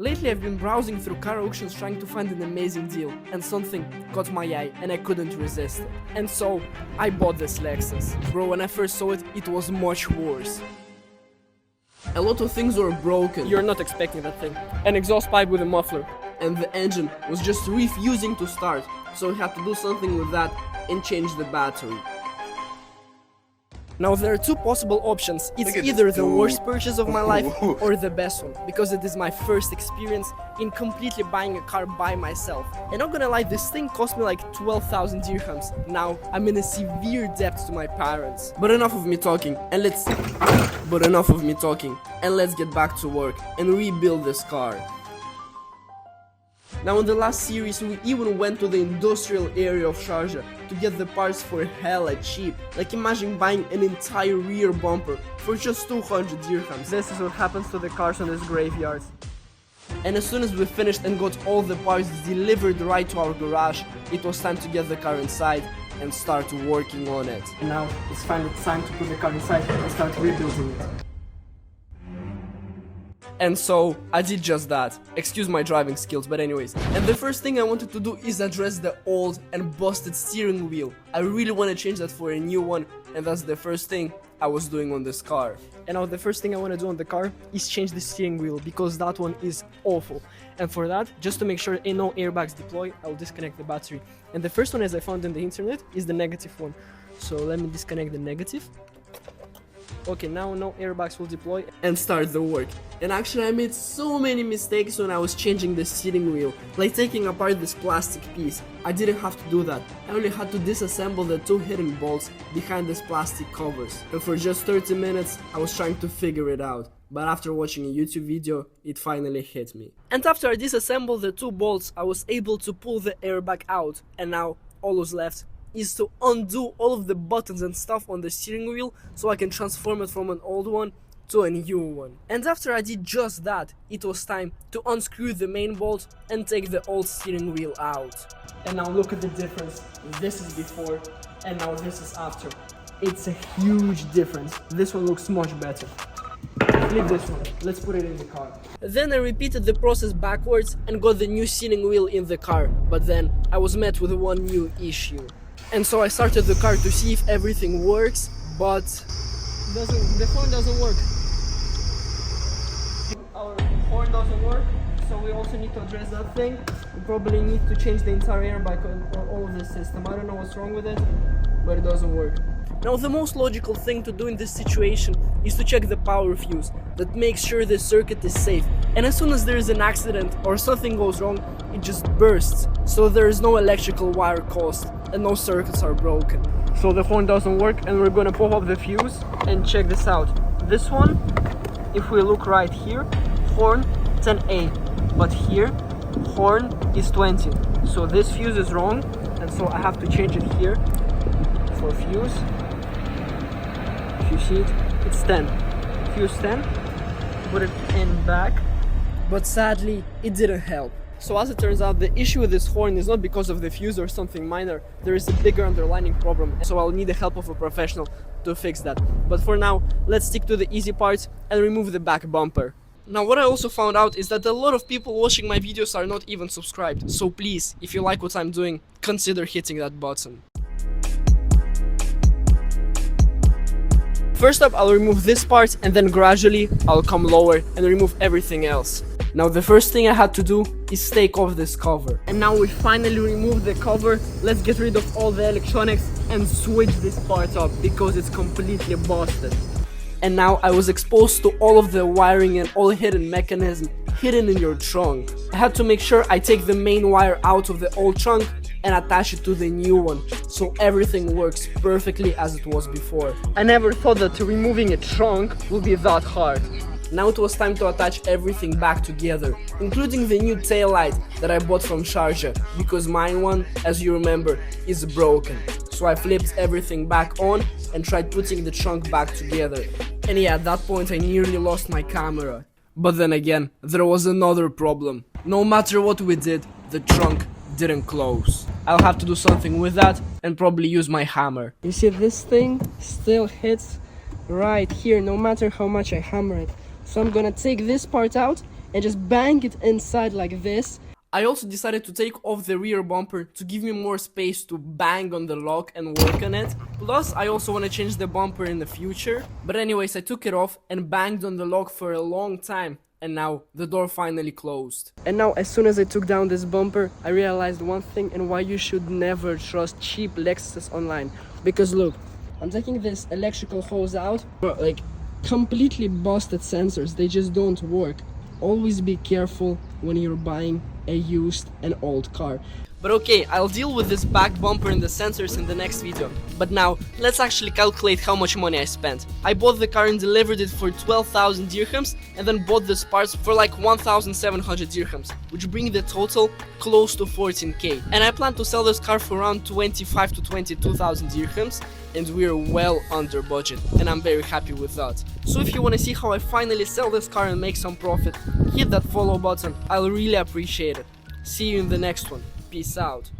Lately I've been browsing through car auctions trying to find an amazing deal, and something caught my eye and I couldn't resist it. And so, I bought this Lexus. Bro, when I first saw it, it was much worse. A lot of things were broken. You're not expecting that thing. An exhaust pipe with a muffler. And the engine was just refusing to start, so we had to do something with that and change the battery. Now there are two possible options. It's either the worst purchase of my life or the best one, because it is my first experience in completely buying a car by myself. And not gonna lie, this thing cost me like 12,000 dirhams. Now I'm in a severe debt to my parents. But enough of me talking, and let's get back to work and rebuild this car. Now in the last series we even went to the industrial area of Sharjah to get the parts for hella cheap. Like imagine buying an entire rear bumper for just 200 dirhams. This is what happens to the cars on this graveyard. And as soon as we finished and got all the parts delivered right to our garage, it was time to get the car inside and start working on it. And now it's finally time to put the car inside and start rebuilding it. And so, I did just that. Excuse my driving skills, but anyways. And the first thing I wanted to do is address the old and busted steering wheel. I really want to change that for a new one, and that's the first thing I was doing on this car. And now the first thing I want to do on the car is change the steering wheel, because that one is awful. And for that, just to make sure no airbags deploy, I'll disconnect the battery. And the first one, as I found on the internet, is the negative one. So let me disconnect the negative. Okay, now no airbags will deploy and start the work. And actually I made so many mistakes when I was changing the steering wheel, like taking apart this plastic piece. I didn't have to do that. I only had to disassemble the two hidden bolts behind these plastic covers. And for just 30 minutes I was trying to figure it out. But after watching a YouTube video, it finally hit me. And after I disassembled the two bolts, I was able to pull the airbag out. And now all was left is to undo all of the buttons and stuff on the steering wheel so I can transform it from an old one to a new one. And after I did just that, it was time to unscrew the main bolt and take the old steering wheel out. And now look at the difference. This is before and now this is after. It's a huge difference. This one looks much better. Flip this one. Let's put it in the car. Then I repeated the process backwards and got the new steering wheel in the car. But then I was met with one new issue. And so I started the car to see if everything works, but the horn doesn't work. Our horn doesn't work, so we also need to address that thing. We probably need to change the entire airbag on all of the system. I don't know what's wrong with it, but it doesn't work. Now the most logical thing to do in this situation is to check the power fuse that makes sure the circuit is safe. And as soon as there is an accident or something goes wrong, it just bursts. So there is no electrical wire caused and no circuits are broken. So the horn doesn't work and we're gonna pop up the fuse and check this out. This one, if we look right here, horn 10A, but here horn is 20. So this fuse is wrong and so I have to change it here for fuse. If you see it, it's 10. Fuse 10, put it in back. But sadly, it didn't help. So as it turns out, the issue with this horn is not because of the fuse or something minor. There is a bigger underlying problem, so I'll need the help of a professional to fix that. But for now, let's stick to the easy parts and remove the back bumper. Now what I also found out is that a lot of people watching my videos are not even subscribed. So please, if you like what I'm doing, consider hitting that button. First up, I'll remove this part and then gradually I'll come lower and remove everything else. Now the first thing I had to do is take off this cover. And now we finally removed the cover. Let's get rid of all the electronics and switch this part up because it's completely busted. And now I was exposed to all of the wiring and all hidden mechanism hidden in your trunk. I had to make sure I take the main wire out of the old trunk and attach it to the new one, so everything works perfectly as it was before. I never thought that removing a trunk would be that hard. Now it was time to attach everything back together, including the new taillight that I bought from Sharjah, because mine one, as you remember, is broken. So I flipped everything back on and tried putting the trunk back together. And yeah, at that point I nearly lost my camera. But then again, there was another problem. No matter what we did, the trunk didn't close. I'll have to do something with that and probably use my hammer. You see, this thing still hits right here no matter how much I hammer it. So I'm gonna take this part out and just bang it inside like this. I also decided to take off the rear bumper to give me more space to bang on the lock and work on it. Plus, I also want to change the bumper in the future. But anyways, I took it off and banged on the lock for a long time. And now, the door finally closed. And now, as soon as I took down this bumper, I realized one thing and why you should never trust cheap Lexuses online. Because look, I'm taking this electrical hose out, like completely busted sensors, they just don't work. Always be careful when you're buying a used and old car. But okay, I'll deal with this back bumper and the sensors in the next video. But now, let's actually calculate how much money I spent. I bought the car and delivered it for 12,000 dirhams and then bought the parts for like 1,700 dirhams, which bring the total close to 14k. And I plan to sell this car for around 25 to 22,000 dirhams, and we're well under budget, and I'm very happy with that. So if you want to see how I finally sell this car and make some profit, hit that follow button, I'll really appreciate it. See you in the next one. Peace out.